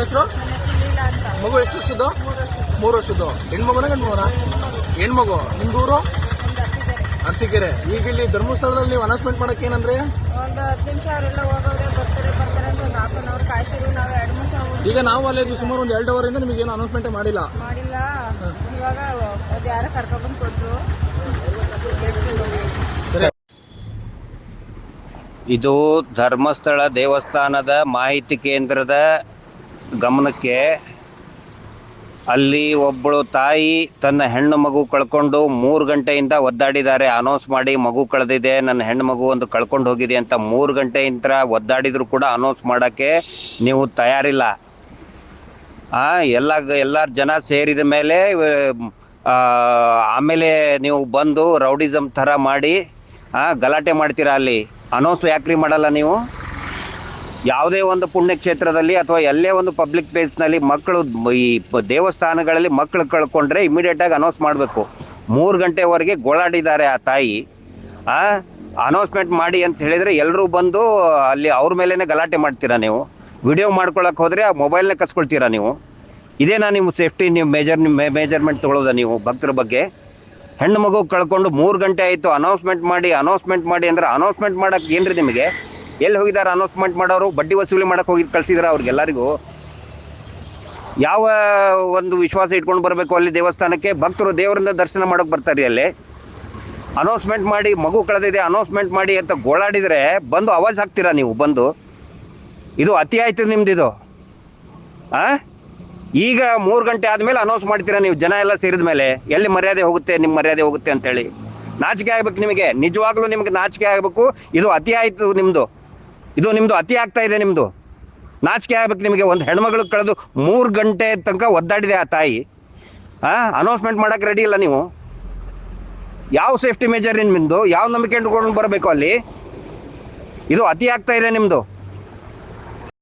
ನಿಮ್ಮ ಹೆಸರು? ಮಗು ಎಷ್ಟು ವರ್ಷದ್ದು? 3 ವರ್ಷದ್ದು. ಹೆಣ್ಮಗುನ ಗಂಡು ಮಗುನ? ಹೆಣ್ಮಗು. ನಿಮ್ದೂರು? ಅರಸೀಕೆರೆ. ಈಗ ಇಲ್ಲಿ ಧರ್ಮಸ್ಥಳದಲ್ಲಿ ನೀವು ಅನೌನ್ಸ್ಮೆಂಟ್ ಮಾಡಕ್ಕೆ ಏನಂದ್ರೆ ಒಂದು 10 ನಿಮಿಷ ಅವರೆಲ್ಲ ಹೋಗೋರೆ ಬರ್ತಾರೆ ಅಂತ ಒಂದು ಹಾಫ್ ಅನ್ ಅವರ್ ಕಾಯ್ತಿರು. ನಾವು 2 ನಿಮಿಷ ಈಗ ನಾವು ಅಲ್ಲೇ ಸುಮಾರು ಒಂದು 2 ಅವರಿಂದ ನಿಮಗೇನು ಅನೌನ್ಸ್ಮೆಂಟ್ ಮಾಡಿಲ್ಲ. ಇವಾಗ ಅದು ಯಾರೋ ಕರ್ಕೊಂಡ್ಬಂದು ಕೊಟ್ಟರು. ಇದು ಧರ್ಮಸ್ಥಳ ದೇವಸ್ಥಾನದ ಮಾಹಿತಿ ಕೇಂದ್ರದ ಗಮನಕ್ಕೆ. ಅಲ್ಲಿ ಒಬ್ಬಳು ತಾಯಿ ತನ್ನ ಹೆಣ್ಣು ಮಗು ಕಳ್ಕೊಂಡು 3 ಗಂಟೆಯಿಂದ ಒದ್ದಾಡಿದ್ದಾರೆ. ಅನೌನ್ಸ್ ಮಾಡಿ ಮಗು ಕಳೆದಿದೆ, ನನ್ನ ಹೆಣ್ಣು ಮಗು ಒಂದು ಕಳ್ಕೊಂಡು ಹೋಗಿದೆ ಅಂತ 3 ಗಂಟೆಯಿಂದ ಒದ್ದಾಡಿದ್ರು ಕೂಡ ಅನೌನ್ಸ್ ಮಾಡೋಕ್ಕೆ ನೀವು ತಯಾರಿಲ್ಲ. ಎಲ್ಲ ಜನ ಸೇರಿದ ಮೇಲೆ ಆಮೇಲೆ ನೀವು ಬಂದು ರೌಡಿಸಮ್ ಥರ ಮಾಡಿ ಗಲಾಟೆ ಮಾಡ್ತೀರಾ. ಅಲ್ಲಿ ಅನೌನ್ಸ್ ಯಾಕ್ರಿ ಮಾಡಲ್ಲ ನೀವು? ಯಾವುದೇ ಒಂದು ಪುಣ್ಯಕ್ಷೇತ್ರದಲ್ಲಿ ಅಥವಾ ಎಲ್ಲೇ ಒಂದು ಪಬ್ಲಿಕ್ ಪ್ಲೇಸ್ನಲ್ಲಿ ಮಕ್ಕಳು ಈ ದೇವಸ್ಥಾನಗಳಲ್ಲಿ ಮಕ್ಕಳು ಕಳ್ಕೊಂಡ್ರೆ ಇಮಿಡಿಯೇಟಾಗಿ ಅನೌನ್ಸ್ ಮಾಡಬೇಕು. 3 ಗಂಟೆವರೆಗೆ ಗೋಳಾಡಿದ್ದಾರೆ ಆ ತಾಯಿ. ಅನೌನ್ಸ್ಮೆಂಟ್ ಮಾಡಿ ಅಂತ ಹೇಳಿದರೆ ಎಲ್ಲರೂ ಬಂದು ಅಲ್ಲಿ ಅವ್ರ ಮೇಲೇ ಗಲಾಟೆ ಮಾಡ್ತೀರಾ ನೀವು. ವಿಡಿಯೋ ಮಾಡ್ಕೊಳಕ್ಕೆ ಹೋದರೆ ಆ ಮೊಬೈಲ್ನೇ ಕಸ್ಕೊಳ್ತೀರಾ ನೀವು. ಇದೇನಾ ನಿಮ್ಮ ಸೇಫ್ಟಿ? ನೀವು ಮೇಜರ್ಮೆಂಟ್ ತೊಗೊಳ್ಳೋದ ನೀವು ಭಕ್ತರ ಬಗ್ಗೆ? ಹೆಣ್ಣು ಮಗು ಕಳ್ಕೊಂಡು 3 ಗಂಟೆ ಆಯಿತು. ಅನೌನ್ಸ್ಮೆಂಟ್ ಮಾಡಿ ಅಂದ್ರೆ ಅನೌನ್ಸ್ಮೆಂಟ್ ಮಾಡೋಕ್ಕೆ ಏನ್ರಿ ನಿಮಗೆ? ಎಲ್ಲಿ ಹೋಗಿದ್ದಾರೆ ಅನೌನ್ಸ್ಮೆಂಟ್ ಮಾಡೋರು? ಬಡ್ಡಿ ವಸೂಲಿ ಮಾಡೋಕ್ಕೆ ಹೋಗಿ ಕಳಿಸಿದಾರೆ ಅವ್ರಿಗೆಲ್ಲರಿಗೂ? ಯಾವ ಒಂದು ವಿಶ್ವಾಸ ಇಟ್ಕೊಂಡು ಬರಬೇಕು ಅಲ್ಲಿ ದೇವಸ್ಥಾನಕ್ಕೆ? ಭಕ್ತರು ದೇವರಿಂದ ದರ್ಶನ ಮಾಡೋಕ್ಕೆ ಬರ್ತಾರೆ. ಅಲ್ಲಿ ಅನೌನ್ಸ್ಮೆಂಟ್ ಮಾಡಿ ಮಗು ಕಳೆದಿದೆ ಅನೌನ್ಸ್ಮೆಂಟ್ ಮಾಡಿ ಅಂತ ಗೋಳಾಡಿದರೆ ಬಂದು ಆವಾಜ್ ಹಾಕ್ತೀರಾ ನೀವು ಬಂದು? ಇದು ಅತಿ ಆಯಿತು ನಿಮ್ದಿದು. ಈಗ 3 ಗಂಟೆ ಆದಮೇಲೆ ಅನೌನ್ಸ್ ಮಾಡ್ತೀರಾ ನೀವು, ಜನ ಎಲ್ಲ ಸೇರಿದ ಮೇಲೆ. ಎಲ್ಲಿ ಮರ್ಯಾದೆ ಹೋಗುತ್ತೆ? ನಿಮ್ಮ ಮರ್ಯಾದೆ ಹೋಗುತ್ತೆ ಅಂತೇಳಿ ನಾಚಿಕೆ ಆಗ್ಬೇಕು ನಿಮಗೆ. ನಿಜವಾಗ್ಲೂ ನಿಮಗೆ ನಾಚಿಕೆ ಆಗಬೇಕು. ಇದು ಅತಿ ಆಯಿತು ನಿಮ್ಮದು. ಇದು ನಿಮ್ಮದು ಅತಿ ಆಗ್ತಾ ಇದೆ ನಿಮ್ಮದು. ನಾಚಿಕೆ ಆಗ್ಬೇಕು ನಿಮಗೆ. ಒಂದು ಹೆಣ್ಮಗಳು ಕಳೆದು 3 ಗಂಟೆ ತನಕ ಒದ್ದಾಡಿದೆ ಆ ತಾಯಿ. ಅನೌನ್ಸ್ಮೆಂಟ್ ಮಾಡೋಕ್ಕೆ ರೆಡಿ ಇಲ್ಲ ನೀವು. ಯಾವ ಸೇಫ್ಟಿ ಮೆಜರ್ ನಿಮ್ಮದು? ಯಾವ ನಂಬಿಕೆ ಇಟ್ಕೊಂಡು ಬರಬೇಕು ಅಲ್ಲಿ? ಇದು ಅತಿ ಆಗ್ತಾ ಇದೆ ನಿಮ್ಮದು.